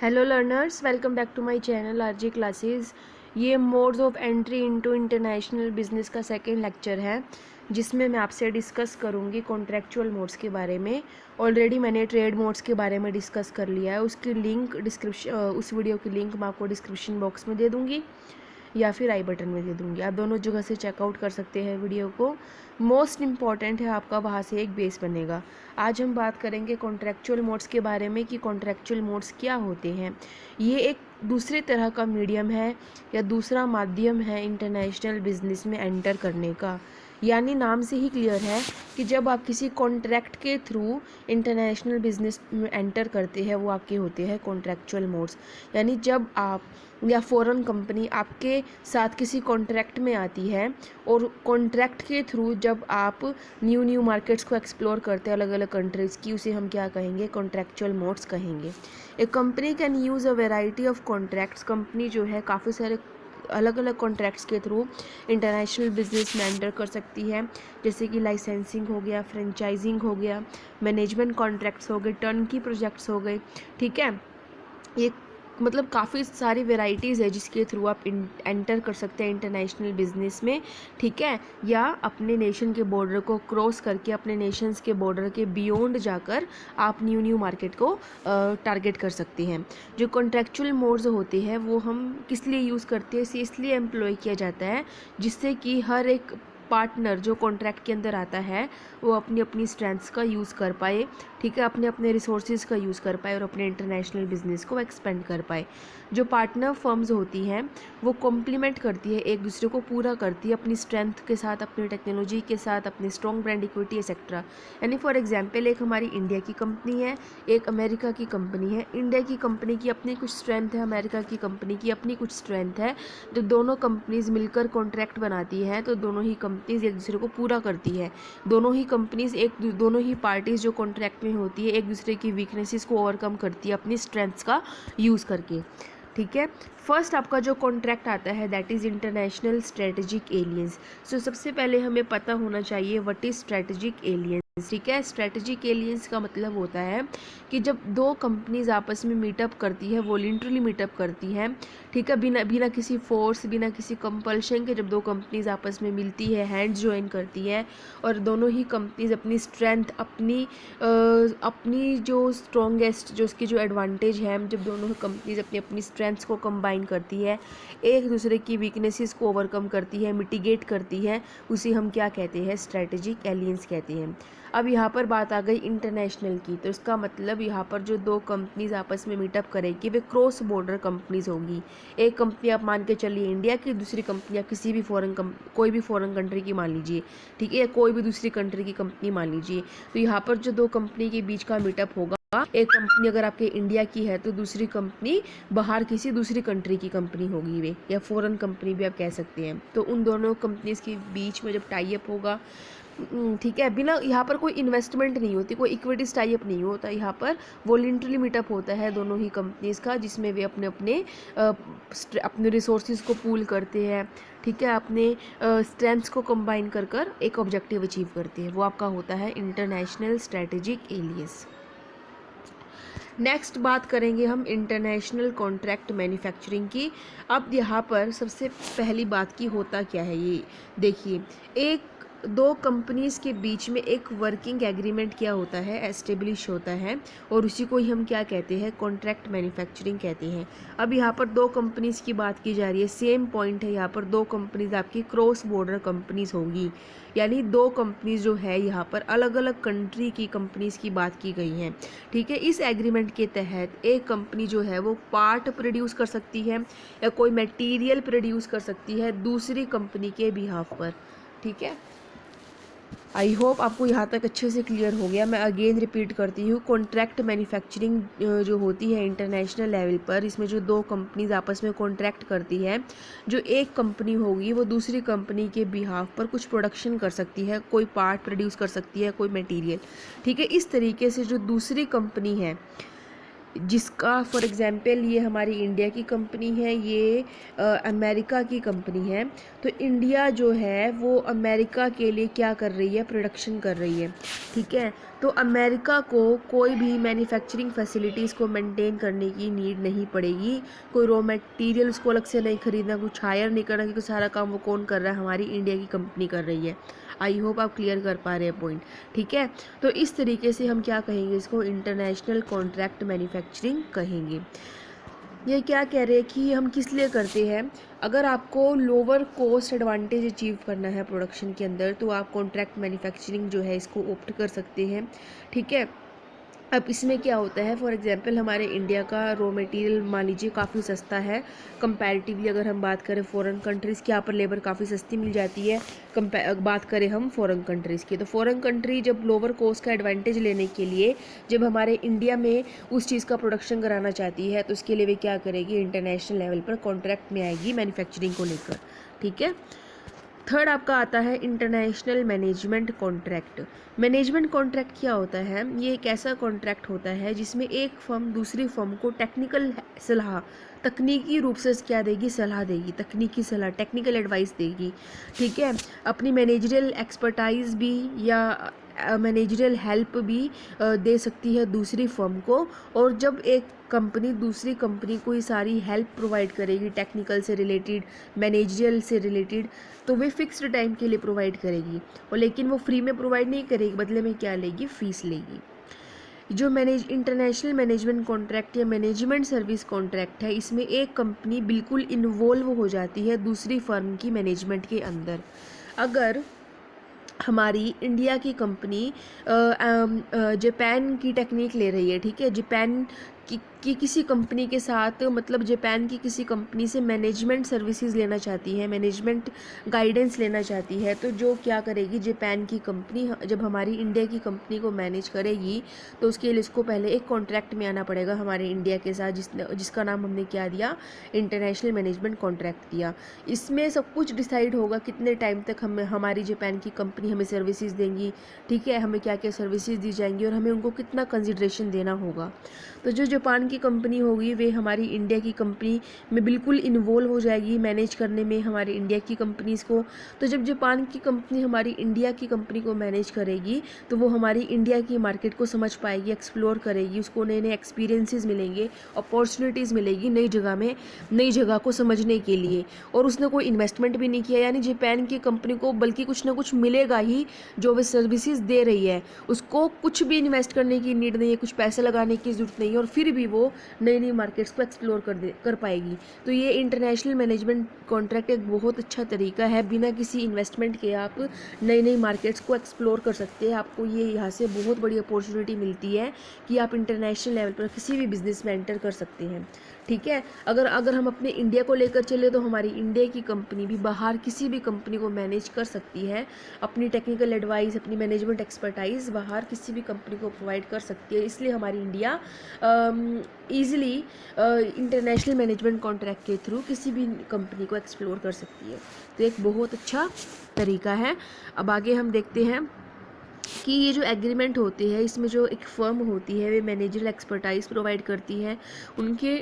Hello learners, welcome back to my channel RJ classes. ये modes of entry into international business का second lecture है, जिसमें मैं आपसे डिस्कस करूँगी कॉन्ट्रैक्चुअल मोड्स के बारे में। ऑलरेडी मैंने ट्रेड मोड्स के बारे में डिस्कस कर लिया है। उसकी लिंक उस वीडियो की लिंक मैं आपको डिस्क्रिप्शन बॉक्स में दे दूँगी या फिर आई बटन में दे दूँगी। आप दोनों जगह से चेकआउट कर सकते हैं वीडियो को। मोस्ट इम्पॉर्टेंट है, आपका वहाँ से एक बेस बनेगा। आज हम बात करेंगे कॉन्ट्रैक्चुअल मोड्स के बारे में कि कॉन्ट्रैक्चुअल मोड्स क्या होते हैं। ये एक दूसरे तरह का मीडियम है या दूसरा माध्यम है इंटरनेशनल बिजनेस में एंटर करने का। यानी नाम से ही क्लियर है कि जब आप किसी कॉन्ट्रैक्ट के थ्रू इंटरनेशनल बिजनेस में एंटर करते हैं, वो आपके होते हैं कॉन्ट्रैक्चुअल मोड्स। यानी जब आप या फॉरेन कंपनी आपके साथ किसी कॉन्ट्रैक्ट में आती है और कॉन्ट्रैक्ट के थ्रू जब आप न्यू मार्केट्स को एक्सप्लोर करते हैं अलग अलग कंट्रीज़ की, उसे हम क्या कहेंगे? कॉन्ट्रैक्चुअल मोड्स कहेंगे। एक company can use a variety of contracts. Company जो है काफ़ी सारे अलग अलग कॉन्ट्रैक्ट्स के थ्रू इंटरनेशनल बिजनेस में एंटर कर सकती है, जैसे कि लाइसेंसिंग हो गया, फ्रेंचाइजिंग हो गया, मैनेजमेंट कॉन्ट्रैक्ट्स हो गए, टर्नकी प्रोजेक्ट्स हो गए। ठीक है, ये मतलब काफ़ी सारी वेराइटीज़ है जिसके थ्रू आप एंटर कर सकते हैं इंटरनेशनल बिजनेस में। ठीक है, या अपने नेशन के बॉर्डर को क्रॉस करके अपने नेशंस के बॉर्डर के बियॉन्ड जाकर आप न्यू मार्केट को टारगेट कर सकते हैं। जो कॉन्ट्रैक्चुअल मोड्स होते हैं वो हम किस लिए यूज़ करते हैं? इसे इसलिए एम्प्लॉय किया जाता है जिससे कि हर एक पार्टनर जो कॉन्ट्रैक्ट के अंदर आता है वो अपनी अपनी स्ट्रेंथ्स का यूज़ कर पाए। ठीक है, अपने अपने रिसोर्सेज का यूज़ कर पाए और अपने इंटरनेशनल बिजनेस को एक्सपेंड कर पाए। जो पार्टनर फर्म्स होती हैं वो कॉम्प्लीमेंट करती है, एक दूसरे को पूरा करती है अपनी स्ट्रेंथ के साथ, अपनी टेक्नोलॉजी के साथ, अपनी स्ट्रॉन्ग ब्रांड इक्विटी एक्सेट्रा। यानी फॉर एग्जांपल एक हमारी इंडिया की कंपनी है, एक अमेरिका की कंपनी है। इंडिया की कंपनी की अपनी कुछ स्ट्रेंथ है, अमेरिका की कंपनी की अपनी कुछ स्ट्रेंथ है। जब दोनों कंपनीज मिलकर कॉन्ट्रैक्ट बनाती हैं तो दोनों ही कंपनीज एक दूसरे को पूरा करती है। दोनों ही पार्टीज जो कॉन्ट्रैक्ट में होती है एक दूसरे की वीकनेसेस को ओवरकम करती है अपनी स्ट्रेंथ्स का यूज़ करके। ठीक है, फर्स्ट आपका जो कॉन्ट्रैक्ट आता है that is international strategic alliances. So सबसे पहले हमें पता होना चाहिए व्हाट इज़ स्ट्रेटेजिक एलियंस। ठीक है, स्ट्रेटेजिक एलियंस का मतलब होता है कि जब दो कंपनीज आपस में मीटअप करती है, वॉलंटरली मीटअप करती हैं। ठीक है, बिना बिना किसी फोर्स, बिना किसी कंपल्शन के जब दो कंपनीज आपस में मिलती है, हैंड्स ज्वाइन करती है और दोनों ही कंपनीज अपनी स्ट्रेंथ, अपनी जो स्ट्रॉन्गेस्ट, जो उसकी जो एडवांटेज है, जब दोनों कंपनीज अपनी अपनी स्ट्रेंथ्स को कंबाइन करती है, एक दूसरे की वीकनेसेस को ओवरकम करती है, मिटिगेट करती है, उसे हम क्या कहते हैं? स्ट्रेटेजिक एलियंस कहते हैं। अब यहाँ पर बात आ गई इंटरनेशनल की, तो इसका मतलब यहाँ पर जो दो कंपनीज आपस में मीटअप करेगी वे क्रॉस बॉर्डर कंपनीज होगी। एक कंपनी आप मान के चलिए इंडिया की, दूसरी कंपनी या किसी भी कोई भी फॉरेन कंट्री की मान लीजिए। ठीक है, या कोई भी दूसरी कंट्री की कंपनी मान लीजिए। तो यहाँ पर जो दो कंपनी के बीच का मीटअप होगा, एक कंपनी अगर आपके इंडिया की है तो दूसरी कंपनी बाहर किसी दूसरी कंट्री की कंपनी होगी वे, या फॉरेन कंपनी भी आप कह सकते हैं। तो उन दोनों कंपनीज के बीच में जब टाई अप होगा, ठीक है, बिना यहाँ पर कोई इन्वेस्टमेंट नहीं होती, कोई इक्विटीज टाई अप नहीं होता, यहाँ पर वॉलंटरी मीटअप होता है दोनों ही कंपनीज का, जिसमें वे अपने रिसोर्सेज को पूल करते हैं। ठीक है, अपने स्ट्रेंथ्स को कंबाइन कर कर एक ऑब्जेक्टिव अचीव करते हैं, वो आपका होता है इंटरनेशनल स्ट्रेटेजिक एलियंस। नेक्स्ट बात करेंगे हम इंटरनेशनल कॉन्ट्रैक्ट मैन्युफैक्चरिंग की। अब यहाँ पर सबसे पहली बात की होता क्या है, ये देखिए, एक दो कंपनीज के बीच में एक वर्किंग एग्रीमेंट क्या होता है? एस्टेब्लिश होता है, और उसी को ही हम क्या कहते हैं? कॉन्ट्रैक्ट मैन्युफैक्चरिंग कहते हैं। अब यहाँ पर दो कंपनीज की बात की जा रही है, सेम पॉइंट है, यहाँ पर दो कंपनीज आपकी क्रॉस बॉर्डर कंपनीज होंगी। यानी दो कंपनीज जो है यहाँ पर अलग अलग कंट्री की कंपनीज की बात की गई है। ठीक है, इस एग्रीमेंट के तहत एक कंपनी जो है वो पार्ट प्रोड्यूस कर सकती है या कोई मटेरियल प्रोड्यूस कर सकती है दूसरी कंपनी के बिहाफ पर। ठीक है, आई होप आपको यहाँ तक अच्छे से क्लियर हो गया। मैं अगेन रिपीट करती हूँ, कॉन्ट्रैक्ट मैन्युफैक्चरिंग जो होती है इंटरनेशनल लेवल पर, इसमें जो दो कंपनीज आपस में कॉन्ट्रैक्ट करती है, जो एक कंपनी होगी वो दूसरी कंपनी के बिहाफ पर कुछ प्रोडक्शन कर सकती है, कोई पार्ट प्रोड्यूस कर सकती है, कोई मटेरियल। ठीक है, इस तरीके से जो दूसरी कंपनी है जिसका फॉर एग्ज़ाम्पल ये हमारी इंडिया की कंपनी है, ये अमेरिका की कंपनी है। तो इंडिया जो है वो अमेरिका के लिए क्या कर रही है, प्रोडक्शन कर रही है, ठीक है। तो अमेरिका को कोई भी मैन्युफैक्चरिंग फैसिलिटीज़ को मेंटेन करने की नीड नहीं पड़ेगी, कोई रॉ मटेरियल उसको अलग से नहीं खरीदना, कुछ हायर नहीं करना, क्योंकि सारा काम वो कौन कर रहा है, हमारी इंडिया की कंपनी कर रही है। आई होप आप क्लियर कर पा रहे हैं पॉइंट, ठीक है। तो इस तरीके से हम क्या कहेंगे, इसको इंटरनेशनल कॉन्ट्रैक्ट मैन्युफैक्चरिंग कहेंगे। ये क्या कह रहे हैं कि हम किस लिए करते हैं, अगर आपको लोअर कॉस्ट एडवांटेज अचीव करना है प्रोडक्शन के अंदर, तो आप कॉन्ट्रैक्ट मैन्युफैक्चरिंग जो है इसको ऑप्ट कर सकते हैं, ठीक है। अब इसमें क्या होता है, फॉर एग्जांपल हमारे इंडिया का रॉ मटेरियल मान लीजिए काफ़ी सस्ता है कंपैरेटिवली, अगर हम बात करें फॉरेन कंट्रीज़ की, यहाँ पर लेबर काफ़ी सस्ती मिल जाती है बात करें हम फॉरेन कंट्रीज़ की। तो फॉरेन कंट्री जब लोअर कॉस्ट का एडवांटेज लेने के लिए जब हमारे इंडिया में उस चीज़ का प्रोडक्शन कराना चाहती है, तो उसके लिए वे क्या करेगी, इंटरनेशनल लेवल पर कॉन्ट्रैक्ट में आएगी मैन्युफैक्चरिंग को लेकर, ठीक है। थर्ड आपका आता है international management contract. Management contract क्या होता है, ये एक ऐसा कॉन्ट्रैक्ट होता है जिसमें एक फर्म दूसरी फर्म को टेक्निकल सलाह, तकनीकी रूप से क्या देगी, सलाह देगी, तकनीकी सलाह, टेक्निकल एडवाइस देगी, ठीक है। अपनी मैनेजरियल एक्सपर्टाइज भी या मैनेजरियल हेल्प भी दे सकती है दूसरी फर्म को। और जब एक कंपनी दूसरी कंपनी को ये सारी हेल्प प्रोवाइड करेगी, टेक्निकल से रिलेटेड, मैनेजरियल से रिलेटेड, तो वे फिक्स्ड टाइम के लिए प्रोवाइड करेगी, और लेकिन वो फ्री में प्रोवाइड नहीं करेगी, बदले में क्या लेगी, फीस लेगी। जो इंटरनेशनल मैनेजमेंट कॉन्ट्रैक्ट या मैनेजमेंट सर्विस कॉन्ट्रैक्ट है, इसमें एक कंपनी बिल्कुल इन्वॉल्व हो जाती है दूसरी फर्म की मैनेजमेंट के अंदर। अगर हमारी इंडिया की कंपनी जापान की टेक्निक ले रही है, ठीक है, जापान की किसी कंपनी के साथ, मतलब जापान की किसी कंपनी से मैनेजमेंट सर्विसेज लेना चाहती है, मैनेजमेंट गाइडेंस लेना चाहती है, तो जो क्या करेगी, जापान की कंपनी जब हमारी इंडिया की कंपनी को मैनेज करेगी, तो उसके लिए उसको पहले एक कॉन्ट्रैक्ट में आना पड़ेगा हमारे इंडिया के साथ, जिसका नाम हमने क्या दिया, इंटरनेशनल मैनेजमेंट कॉन्ट्रैक्ट दिया। इसमें सब कुछ डिसाइड होगा कितने टाइम तक हमारी जापान की कंपनी हमें सर्विसेज देंगी, ठीक है, हमें क्या क्या सर्विसेज दी जाएंगी, और हमें उनको कितना कंसिडरेशन देना होगा। तो जो जापान की कंपनी होगी वे हमारी इंडिया की कंपनी में बिल्कुल इन्वॉल्व हो जाएगी मैनेज करने में हमारी इंडिया की कंपनीज़ को। तो जब जापान की कंपनी हमारी इंडिया की कंपनी को मैनेज करेगी, तो वो हमारी इंडिया की मार्केट को समझ पाएगी, एक्सप्लोर करेगी, उसको नए नए एक्सपीरियंसेस मिलेंगे, अपॉर्चुनिटीज़ मिलेगी नई जगह में, नई जगह को समझने के लिए। और उसने कोई इन्वेस्टमेंट भी नहीं किया, यानी जापान की कंपनी को बल्कि कुछ ना कुछ मिलेगा ही, जो वे सर्विसेज दे रही है उसको कुछ भी इन्वेस्ट करने की नीड नहीं है, कुछ पैसे लगाने की ज़रूरत नहीं है, और फिर भी वो नई नई मार्केट्स को एक्सप्लोर कर पाएगी। तो ये इंटरनेशनल मैनेजमेंट कॉन्ट्रैक्ट एक बहुत अच्छा तरीका है, बिना किसी इन्वेस्टमेंट के आप नई नई मार्केट्स को एक्सप्लोर कर सकते हैं। आपको ये यहाँ से बहुत बड़ी अपॉर्चुनिटी मिलती है कि आप इंटरनेशनल लेवल पर किसी भी बिजनेस में एंटर कर सकते हैं, ठीक है। अगर हम अपने इंडिया को लेकर चले, तो हमारी इंडिया की कंपनी भी बाहर किसी भी कंपनी को मैनेज कर सकती है, अपनी टेक्निकल एडवाइस, अपनी मैनेजमेंट एक्सपर्टाइज बाहर किसी भी कंपनी को प्रोवाइड कर सकती है। इसलिए हमारी India easily international management contract के थ्रू किसी भी कंपनी को एक्सप्लोर कर सकती है। तो एक बहुत अच्छा तरीका है। अब आगे हम देखते हैं कि ये जो एग्रीमेंट होती है, इसमें जो एक फर्म होती है वे मैनेजरल एक्सपर्टाइज प्रोवाइड करती है, उनके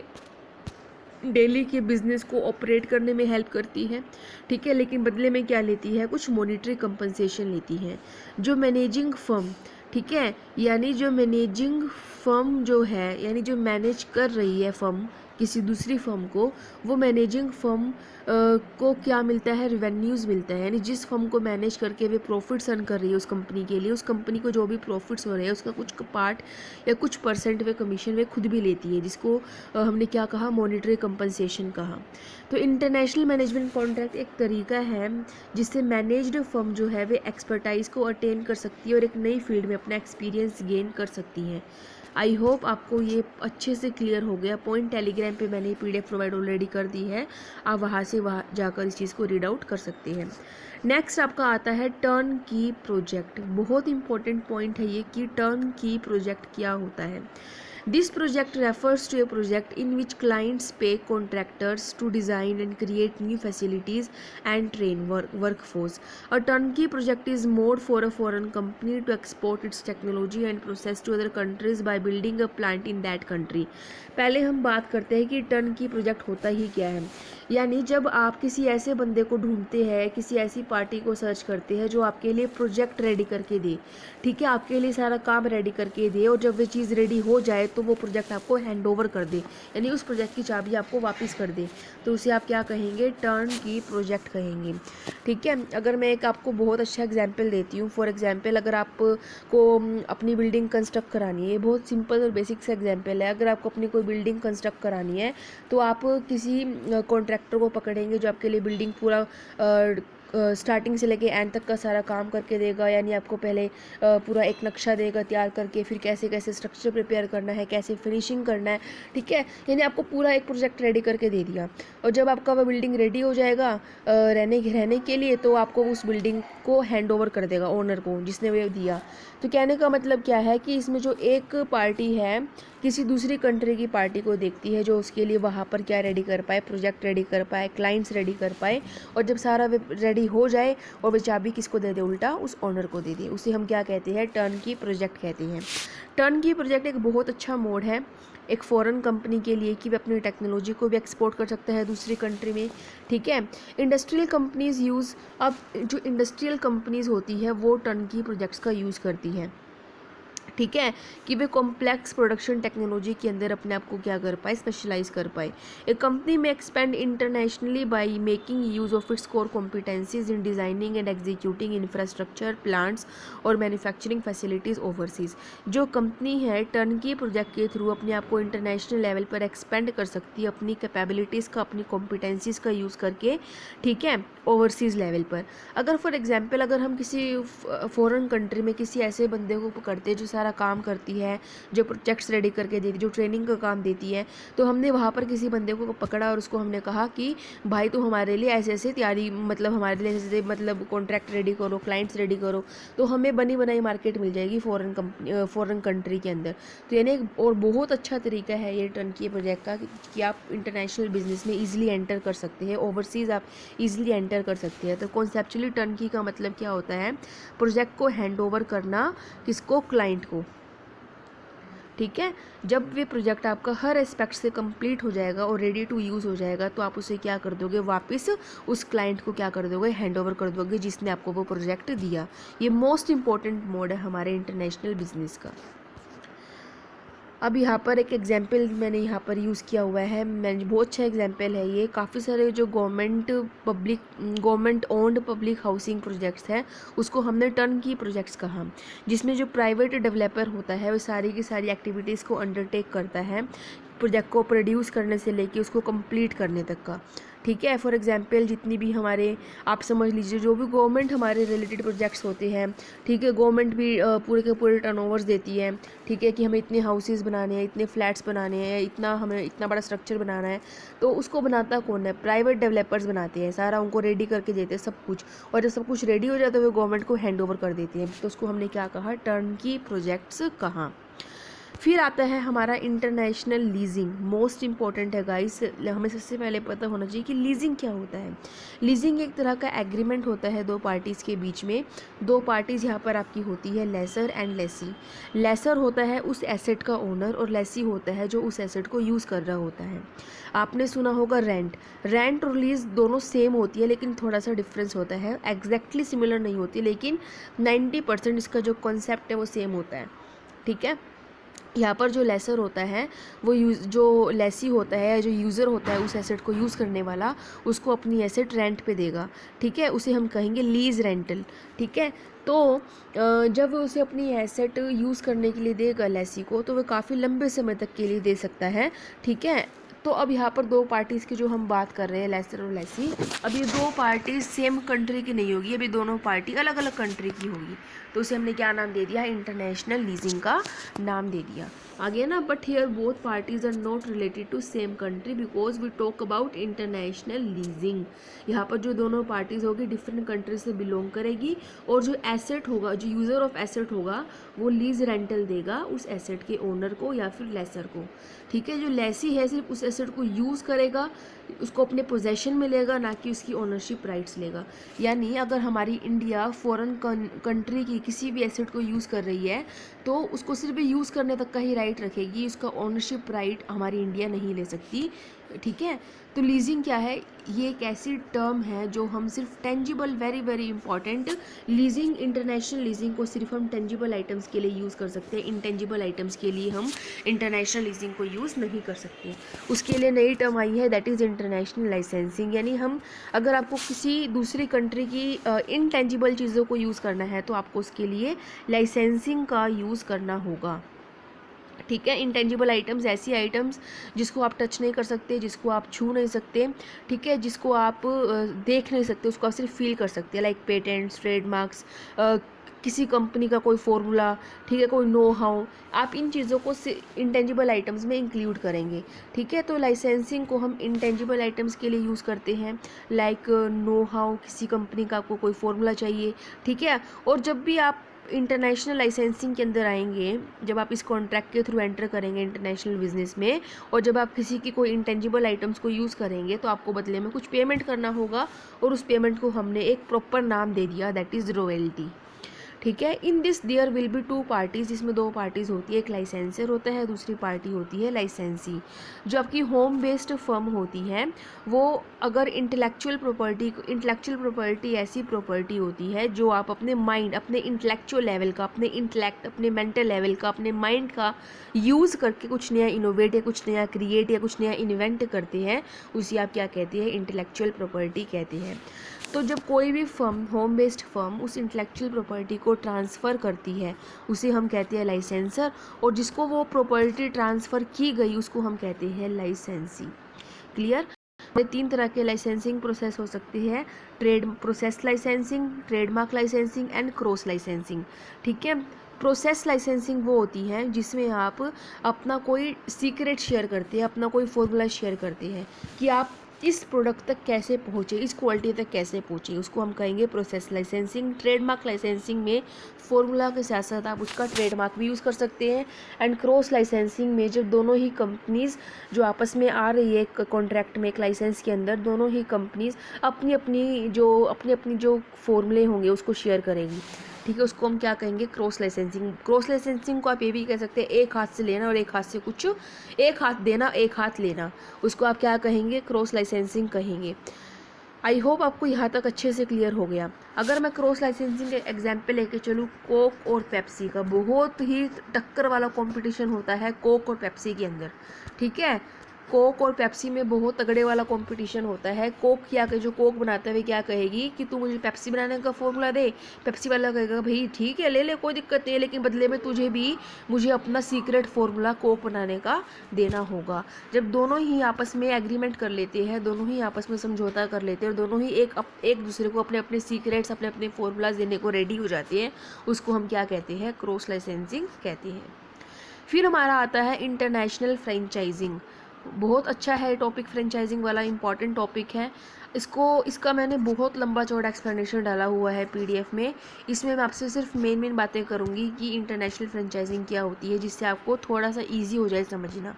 डेली के बिजनेस को ऑपरेट करने में हेल्प करती है, ठीक है, लेकिन बदले में क्या लेती है, कुछ मॉनेटरी कंपनसेशन लेती है। जो मैनेजिंग फर्म, ठीक है, यानी जो मैनेजिंग फर्म जो है, यानी जो मैनेज कर रही है फर्म किसी दूसरी फर्म को, वो मैनेजिंग फर्म को क्या मिलता है, रेवेन्यूज़ मिलता है, यानी जिस फर्म को मैनेज करके वे प्रॉफिट्स अर्न कर रही है उस कंपनी के लिए, उस कंपनी को जो भी प्रॉफिट्स हो रहे हैं उसका कुछ पार्ट या कुछ परसेंट वे कमीशन वे खुद भी लेती है, जिसको हमने क्या कहा, मॉनेटरी कंपनसेशन कहा। तो इंटरनेशनल मैनेजमेंट कॉन्ट्रैक्ट एक तरीका है जिससे मैनेज्ड फर्म जो है वे एक्सपर्टाइज को अटेन कर सकती है और एक नई फील्ड में अपना एक्सपीरियंस गेन कर सकती है। आई होप आपको ये अच्छे से क्लियर हो गया। पॉइंट टेलीग्राम पे मैंने PDF प्रोवाइड ऑलरेडी कर दी है, आप वहाँ से वहाँ जाकर इस चीज़ को रीड आउट कर सकते हैं। नेक्स्ट आपका आता है टर्न की प्रोजेक्ट। बहुत इंपॉर्टेंट पॉइंट है ये कि टर्न की प्रोजेक्ट क्या होता है। This project refers to a project in which clients pay contractors to design and create new facilities and train workforce. A turnkey project is mode for a foreign company to export its technology and process to other countries by building a plant in that country. पहले हम बात करते हैं कि turnkey project होता ही क्या है। यानी जब आप किसी ऐसे बंदे को ढूंढते हैं, किसी ऐसी पार्टी को सर्च करते हैं जो आपके लिए प्रोजेक्ट रेडी करके दे, ठीक है, आपके लिए सारा काम रेडी करके दे, और जब वो चीज़ रेडी हो जाए तो वो प्रोजेक्ट आपको हैंड ओवर कर दे, यानी उस प्रोजेक्ट की चाबी आपको वापस कर दे, तो उसे आप क्या कहेंगे, टर्न की प्रोजेक्ट कहेंगे। ठीक है, अगर मैं एक आपको बहुत अच्छा एग्जाम्पल देती हूँ, फॉर एग्जाम्पल अगर आपको अपनी बिल्डिंग कंस्ट्रक्ट करानी है, बहुत सिंपल और बेसिक सा एग्जाम्पल है, अगर आपको अपनी कोई बिल्डिंग कंस्ट्रक्ट करानी है तो आप किसी कॉन्ट्रैक्टर को पकड़ेंगे जो आपके लिए बिल्डिंग पूरा स्टार्टिंग से लेके एंड तक का सारा काम करके देगा। यानी आपको पहले पूरा एक नक्शा देगा तैयार करके, फिर कैसे कैसे स्ट्रक्चर प्रिपेयर करना है, कैसे फिनिशिंग करना है, ठीक है, यानी आपको पूरा एक प्रोजेक्ट रेडी करके दे दिया। और जब आपका वह बिल्डिंग रेडी हो जाएगा रहने के लिए, तो आपको उस बिल्डिंग को हैंड ओवर कर देगा ओनर को जिसने वो दिया। तो कहने का मतलब क्या है कि इसमें जो एक पार्टी है किसी दूसरी कंट्री की पार्टी को देखती है जो उसके लिए वहाँ पर क्या रेडी कर पाए, प्रोजेक्ट रेडी कर पाए, क्लाइंट्स रेडी कर पाए, और जब सारा रेडी हो जाए और वो चाबी किसको दे दे, उल्टा उस ओनर को दे दे, उसे हम क्या कहते हैं, टर्न की प्रोजेक्ट कहते हैं। टर्न की प्रोजेक्ट एक बहुत अच्छा मोड है एक फ़ॉरेन कंपनी के लिए कि वे अपनी टेक्नोलॉजी को भी एक्सपोर्ट कर सकते हैं दूसरी कंट्री में। ठीक है, इंडस्ट्रियल कंपनीज़ यूज़, अब जो इंडस्ट्रियल कंपनीज़ होती है वो टर्न की प्रोजेक्ट्स का यूज़ करती हैं, ठीक है, कि वे कॉम्प्लेक्स प्रोडक्शन टेक्नोलॉजी के अंदर अपने आप को क्या कर पाए, स्पेशलाइज कर पाए। ए कंपनी में expand internationally by making use of its core competencies in designing and executing infrastructure plants और मैन्युफैक्चरिंग फैसिलिटीज़ ओवरसीज। जो कंपनी है टर्नकी प्रोजेक्ट के थ्रू अपने आप को इंटरनेशनल लेवल पर एक्सपेंड कर सकती है अपनी कैपेबिलिटीज़ का, अपनी कॉम्पिटेंसीज़ का यूज़ करके, ठीक है, ओवरसीज़ लेवल पर। अगर फॉर एग्जांपल अगर हम किसी फॉरेन कंट्री में किसी ऐसे बंदे को पकड़ते हैं जो सारा काम करती है, जो प्रोजेक्ट्स रेडी करके देती है, जो ट्रेनिंग का काम देती है, तो हमने वहाँ पर किसी बंदे को पकड़ा और उसको हमने कहा कि भाई तो हमारे लिए ऐसे ऐसे तैयारी, मतलब हमारे लिए ऐसे मतलब कॉन्ट्रैक्ट रेडी करो, क्लाइंट्स रेडी करो, तो हमें बनी बनाई मार्केट मिल जाएगी फॉरेन कंट्री के अंदर। तो यानी एक और बहुत अच्छा तरीका है ये टर्नकी प्रोजेक्ट का कि आप इंटरनेशनल बिजनेस में ईजिली एंटर कर सकते हैं, ओवरसीज़ आप ईजिली एंटर कर सकते हैं। तो कॉन्सेप्चुअली टर्नकी का मतलब क्या होता है, प्रोजेक्ट को हैंड ओवर करना, किसको, क्लाइंट को। ठीक है, जब वे प्रोजेक्ट आपका हर एस्पेक्ट से कंप्लीट हो जाएगा और रेडी टू यूज़ हो जाएगा, तो आप उसे क्या कर दोगे, वापस उस क्लाइंट को क्या कर दोगे, हैंड ओवर कर दोगे जिसने आपको वो प्रोजेक्ट दिया। ये मोस्ट इंपॉर्टेंट मोड है हमारे इंटरनेशनल बिजनेस का। अब यहाँ पर एक एग्जांपल मैंने यहाँ पर यूज़ किया हुआ है, मैंने बहुत अच्छा एग्जांपल है ये। काफ़ी सारे जो government owned public housing projects हैं उसको हमने टर्नकी प्रोजेक्ट्स कहा, जिसमें जो प्राइवेट डेवलपर होता है वो सारी की सारी एक्टिविटीज़ को अंडरटेक करता है, प्रोजेक्ट को प्रोड्यूस करने से लेके उसको कंप्लीट करने तक का। ठीक है, फॉर एग्जांपल जितनी भी हमारे, आप समझ लीजिए जो भी गवर्नमेंट हमारे रिलेटेड प्रोजेक्ट्स होते हैं, ठीक है, गवर्नमेंट भी पूरे के पूरे टर्नओवर्स देती है, ठीक है, कि हमें इतने हाउसेस बनाने हैं, इतने फ्लैट्स बनाने हैं, हमें इतना बड़ा स्ट्रक्चर बनाना है, तो उसको बनाता कौन है, प्राइवेट डेवलपर्स बनाते हैं, सारा उनको रेडी करके देते हैं सब कुछ, और जब सब कुछ रेडी हो जाता है वो गवर्नमेंट को हैंड ओवर कर देते हैं, तो उसको हमने क्या कहा, टर्नकी प्रोजेक्ट्स कहा। फिर आता है हमारा इंटरनेशनल लीजिंग, मोस्ट इंपॉर्टेंट है गाइस, हमें सबसे पहले पता होना चाहिए कि लीजिंग क्या होता है। लीजिंग एक तरह का एग्रीमेंट होता है दो पार्टीज़ के बीच में। दो पार्टीज़ यहाँ पर आपकी होती है लेसर एंड लेसी। लेसर होता है उस एसेट का ओनर और लेसी होता है जो उस एसेट को यूज़ कर रहा होता है। आपने सुना होगा रेंट और लीज दोनों सेम होती है लेकिन थोड़ा सा डिफरेंस होता है, एग्जैक्टली सिमिलर नहीं होती, लेकिन 90% इसका जो कॉन्सेप्ट है वो सेम होता है। ठीक है, यहाँ पर जो लेसर होता है वो जो लेसी होता है, जो यूज़र होता है उस एसेट को यूज़ करने वाला, उसको अपनी एसेट रेंट पे देगा। ठीक है, उसे हम कहेंगे लीज रेंटल। ठीक है, तो जब वो उसे अपनी एसेट यूज़ करने के लिए देगा लेसी को, तो वह काफ़ी लंबे समय तक के लिए दे सकता है। ठीक है, तो अब यहाँ पर दो पार्टीज़ की जो हम बात कर रहे हैं, लेसर और लेसी, अब ये दो पार्टीज सेम कंट्री की नहीं होगी, अभी दोनों पार्टी अलग अलग कंट्री की होगी। तो उसे हमने क्या नाम दे दिया, इंटरनेशनल लीजिंग का नाम दे दिया। आ गया ना। But here both parties are not related to same country because we talk about international leasing. यहाँ पर जो दोनों पार्टीज होगी डिफरेंट कंट्री से बिलोंग करेगी, और जो एसेट होगा, जो यूज़र ऑफ एसेट होगा, वो लीज रेंटल देगा उस एसेट के ओनर को या फिर लेसर को। ठीक है, जो लेसी है सिर्फ उस एसेट को यूज़ करेगा, उसको अपने पोजेशन में लेगा, ना कि उसकी ओनरशिप राइट्स लेगा। यानी अगर हमारी इंडिया फॉरेन कंट्री की किसी भी एसेट को यूज़ कर रही है तो उसको सिर्फ यूज़ करने तक का ही राइट रखेगी, उसका ओनरशिप राइट हमारी इंडिया नहीं ले सकती। ठीक है, तो लीजिंग क्या है, ये एक ऐसी टर्म है जो हम सिर्फ tangible, very very important, leasing, international leasing को सिर्फ हम टेंजिबल आइटम्स के लिए यूज़ कर सकते हैं, इंटेंजिबल आइटम्स के लिए हम इंटरनेशनल लीजिंग को यूज़ नहीं कर सकते। उसके लिए नई टर्म आई है, दैट इज़ इंटरनेशनल लाइसेंसिंग। यानी हम, अगर आपको किसी दूसरी कंट्री की इंटेंजिबल चीज़ों को यूज़ करना है तो आपको उसके लिए लाइसेंसिंग का यूज़ करना होगा। ठीक है, इंटेंजिबल आइटम्स ऐसी आइटम्स जिसको आप टच नहीं कर सकते, जिसको आप छू नहीं सकते, ठीक है, जिसको आप देख नहीं सकते, उसको आप सिर्फ फील कर सकते हैं, लाइक पेटेंट्स, ट्रेडमार्क्स, किसी कंपनी का कोई फॉर्मूला, ठीक है, कोई नो हाउ, आप इन चीज़ों को इंटेंजिबल आइटम्स में इंक्लूड करेंगे। ठीक है, तो लाइसेंसिंग को हम इंटेंजिबल आइटम्स के लिए यूज़ करते हैं, लाइक नो हाउ, किसी कंपनी का आपको कोई फॉर्मूला चाहिए। ठीक है, और जब भी आप इंटरनेशनल लाइसेंसिंग के अंदर आएंगे, जब आप इस कॉन्ट्रैक्ट के थ्रू एंटर करेंगे इंटरनेशनल बिजनेस में, और जब आप किसी की कोई इंटेंजिबल आइटम्स को यूज़ करेंगे तो आपको बदले में कुछ पेमेंट करना होगा, और उस पेमेंट को हमने एक प्रॉपर नाम दे दिया, दैट इज़ रॉयल्टी। ठीक है, in this there will be two parties, इसमें दो पार्टीज़ होती है, एक लाइसेंसर होता है, दूसरी पार्टी होती है लाइसेंसी। जो आपकी होम बेस्ड फर्म होती है वो, अगर इंटेलेक्चुअल प्रॉपर्टी ऐसी प्रॉपर्टी होती है जो आप अपने माइंड, अपने इंटेलेक्चुअल लेवल का, अपने इंटेलेक्ट, अपने मेंटल लेवल का, अपने माइंड का यूज़ करके कुछ नया इनोवेट या कुछ नया क्रिएट या कुछ नया इन्वेंट करते हैं, उसे आप क्या कहते हैं, इंटेलेक्चुअल प्रॉपर्टी कहते हैं। तो जब कोई भी फर्म, होम बेस्ड फर्म, उस इंटेलेक्चुअल प्रॉपर्टी को ट्रांसफ़र करती है उसे हम कहते हैं लाइसेंसर, और जिसको वो प्रॉपर्टी ट्रांसफ़र की गई उसको हम कहते हैं लाइसेंसी। क्लियर। तीन तरह के लाइसेंसिंग प्रोसेस हो सकती है, trade process licensing, trademark licensing and cross licensing. ठीक है, प्रोसेस लाइसेंसिंग वो होती है जिसमें आप अपना कोई सीक्रेट शेयर करते हैं, अपना कोई फॉर्मूला शेयर करते हैं कि आप इस प्रोडक्ट तक कैसे पहुँचे, इस क्वालिटी तक कैसे पहुँचे, उसको हम कहेंगे प्रोसेस लाइसेंसिंग। ट्रेडमार्क लाइसेंसिंग में फॉर्मूला के साथ साथ आप उसका ट्रेडमार्क भी यूज़ कर सकते हैं। एंड क्रॉस लाइसेंसिंग में जब दोनों ही कंपनीज़ जो आपस में आ रही है एक कॉन्ट्रैक्ट में, एक लाइसेंस के अंदर, दोनों ही कंपनीज़ अपनी अपनी जो फॉर्मूले होंगे उसको शेयर करेंगी। ठीक है, उसको हम क्या कहेंगे, क्रॉस लाइसेंसिंग। क्रॉस लाइसेंसिंग को आप ये भी कह सकते हैं, एक हाथ से लेना और एक हाथ से कुछ, एक हाथ देना एक हाथ लेना, उसको आप क्या कहेंगे, क्रॉस लाइसेंसिंग कहेंगे। आई होप आपको यहाँ तक अच्छे से क्लियर हो गया। अगर मैं क्रॉस लाइसेंसिंग का एग्जाम्पल लेके चलूँ, कोक और पेप्सी का बहुत ही टक्कर वाला कंपटीशन होता है कोक और पेप्सी के अंदर। ठीक है, कोक और पेप्सी में बहुत तगड़े वाला कंपटीशन होता है। कोक क्या के जो कोक बनाता है क्या कहेगी कि तू मुझे पेप्सी बनाने का फॉर्मूला दे, पेप्सी वाला कहेगा भाई ठीक है ले ले, कोई दिक्कत नहीं है, लेकिन बदले में तुझे भी मुझे अपना सीक्रेट फॉर्मूला कोक बनाने का देना होगा। जब दोनों ही आपस में एग्रीमेंट कर लेते हैं, दोनों ही आपस में समझौता कर लेते हैं और दोनों ही एक दूसरे को अपने अपने सीक्रेट्स, अपने अपने फॉर्मूलाज देने को रेडी हो जाते हैं, उसको हम क्या कहते हैं, क्रॉस लाइसेंसिंग कहते हैं। फिर हमारा आता है इंटरनेशनल फ्रेंचाइजिंग। बहुत अच्छा है टॉपिक, फ्रेंचाइजिंग वाला इंपॉर्टेंट टॉपिक है। इसका मैंने बहुत लंबा चौड़ा एक्सप्लेनेशन डाला हुआ है पीडीएफ में। इसमें मैं आपसे सिर्फ मेन बातें करूंगी कि इंटरनेशनल फ्रेंचाइजिंग क्या होती है, जिससे आपको थोड़ा सा इजी हो जाए समझना।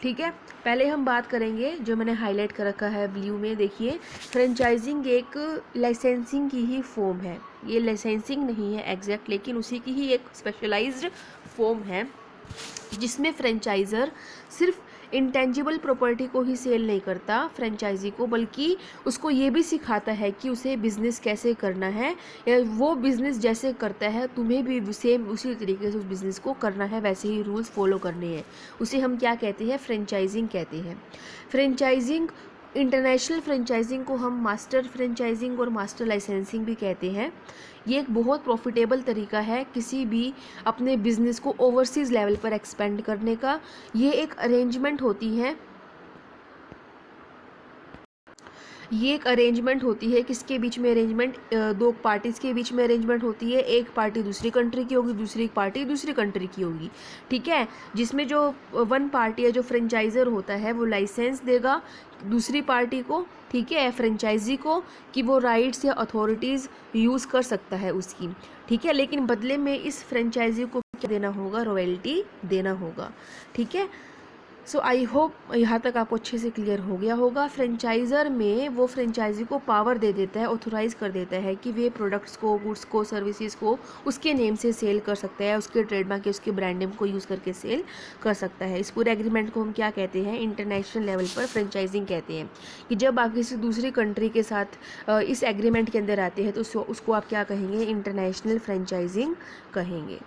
ठीक है, पहले हम बात करेंगे, जो मैंने हाईलाइट कर रखा है ब्लू में, देखिए फ्रेंचाइजिंग एक लाइसेंसिंग की ही फॉर्म है। ये लाइसेंसिंग नहीं है एग्जैक्ट, लेकिन उसी की ही एक स्पेशलाइज्ड फॉर्म है, जिसमें फ्रेंचाइजर सिर्फ इंटेंजिबल प्रॉपर्टी को ही सेल नहीं करता फ्रेंचाइजी को, बल्कि उसको ये भी सिखाता है कि उसे बिज़नेस कैसे करना है, या वो बिज़नेस जैसे करता है तुम्हें भी सेम उसी तरीके से उस बिज़नेस को करना है, वैसे ही रूल्स फॉलो करने हैं। उसे हम क्या कहते हैं, फ्रेंचाइजिंग कहते हैं। फ्रेंचाइजिंग, इंटरनेशनल फ्रेंचाइजिंग को हम मास्टर फ्रेंचाइजिंग और मास्टर लाइसेंसिंग भी कहते हैं। ये एक बहुत प्रॉफिटेबल तरीका है किसी भी अपने बिजनेस को ओवरसीज़ लेवल पर एक्सपेंड करने का। ये एक अरेंजमेंट होती है ये एक अरेंजमेंट होती है, किसके बीच में अरेंजमेंट, दो पार्टीज़ के बीच में अरेंजमेंट होती है। एक पार्टी दूसरी कंट्री की होगी, दूसरी पार्टी दूसरी कंट्री की होगी, ठीक है। जिसमें जो वन पार्टी है, जो फ्रेंचाइजर होता है, वो लाइसेंस देगा दूसरी पार्टी को, ठीक है, फ्रेंचाइजी को, कि वो राइट्स या अथॉरिटीज़ यूज़ कर सकता है उसकी, ठीक है। लेकिन बदले में इस फ्रेंचाइजी को क्या देना होगा, रॉयल्टी देना होगा, ठीक है। सो आई होप यहाँ तक आपको अच्छे से क्लियर हो गया होगा। फ्रेंचाइज़र में वो फ्रेंचाइजी को पावर दे देता है, ऑथोराइज़ कर देता है कि वे प्रोडक्ट्स को, गुड्स को, सर्विसेज को उसके नेम से सेल कर सकता है, उसके ट्रेडमार्क के, उसके ब्रांड नेम को यूज़ करके सेल कर सकता है। इस पूरे एग्रीमेंट को हम क्या कहते हैं, इंटरनेशनल लेवल पर फ्रेंचाइजिंग कहते हैं। कि जब आप किसी दूसरी कंट्री के साथ इस एग्रीमेंट के अंदर आते हैं तो उसको आप क्या कहेंगे, इंटरनेशनल फ्रेंचाइजिंग कहेंगे।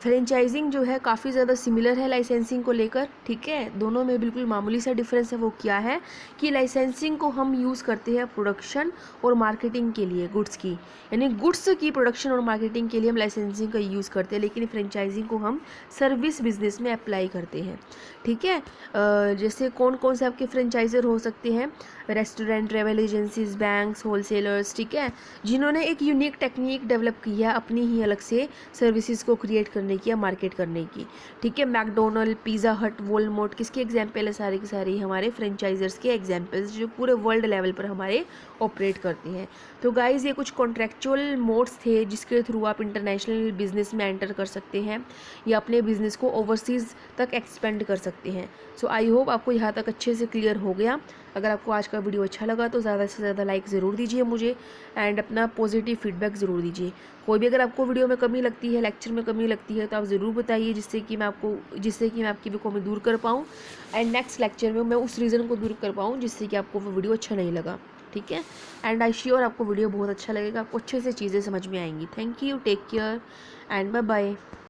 फ्रेंचाइजिंग जो है काफ़ी ज़्यादा सिमिलर है लाइसेंसिंग को लेकर, ठीक है। दोनों में बिल्कुल मामूली सा डिफरेंस है। वो क्या है कि लाइसेंसिंग को हम यूज़ करते हैं प्रोडक्शन और मार्केटिंग के लिए, गुड्स की, यानी गुड्स की प्रोडक्शन और मार्केटिंग के लिए हम लाइसेंसिंग का यूज़ करते हैं। लेकिन फ्रेंचाइजिंग को हम सर्विस बिजनेस में अप्लाई करते हैं, ठीक है। जैसे कौन कौन से आपके फ्रेंचाइजर हो सकते हैं, restaurant, travel agencies, banks, wholesalers, ठीक है, जिन्होंने एक यूनिक टेक्निक डेवलप की है अपनी ही अलग से सर्विसेज को क्रिएट करने की या मार्केट करने की, ठीक है। मैकडोनल्ड, पिज़्ज़ा हट, वॉलमार्ट किसके एग्जाम्पल है, सारे के सारे हमारे फ्रेंचाइजर्स के एग्जाम्पल्स जो पूरे वर्ल्ड लेवल पर हमारे ऑपरेट करते हैं। तो गाइज़ ये कुछ कॉन्ट्रेक्चुअल मोड्स थे जिसके थ्रू आप इंटरनेशनल बिजनेस में एंटर कर सकते हैं या अपने बिजनेस को ओवरसीज़ तक एक्सपेंड कर सकते हैं। सो आई होप आपको यहाँ तक अच्छे से क्लियर हो गया। अगर आपको आज का वीडियो अच्छा लगा तो ज़्यादा से ज़्यादा लाइक ज़रूर दीजिए मुझे, एंड अपना पॉजिटिव फीडबैक ज़रूर दीजिए। कोई भी अगर आपको वीडियो में कमी लगती है, लेक्चर में कमी लगती है, तो आप ज़रूर बताइए, जिससे कि मैं आपकी भी कमी दूर कर पाऊँ, एंड नेक्स्ट लेक्चर में मैं उस रीज़न को दूर कर पाऊँ जिससे कि आपको वो वीडियो अच्छा नहीं लगा, ठीक है। एंड आई श्योर आपको वीडियो बहुत अच्छा लगेगा, आपको अच्छे से चीज़ें समझ में आएंगी। Thank you, take care and bye bye.